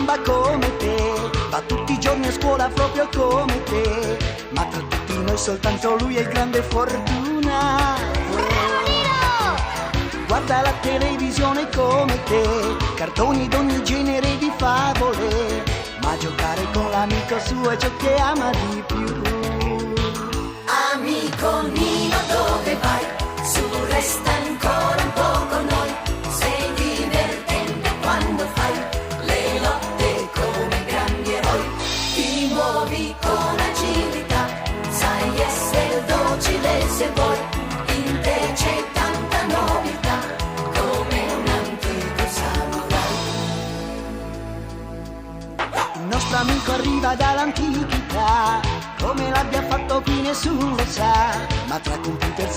gamba come te, va tutti i giorni a scuola proprio come te, ma tra tutti noi soltanto lui è il grande fortuna. Guarda la televisione come te, cartoni d'ogni genere di favole, ma giocare con l'amico suo è ciò che ama di più. Amico Nino, dove vai? Su, resta ancora un po' con noi. Sei divertente quando fai le lotte come grandi eroi. Ti muovi con agilità, sai essere docile se vuoi. In te c'è tanta nobiltà, come un antico samurai. Il nostro amico arriva dall'antichità, come l'abbia fatto qui nessuno lo sa, ma tra computer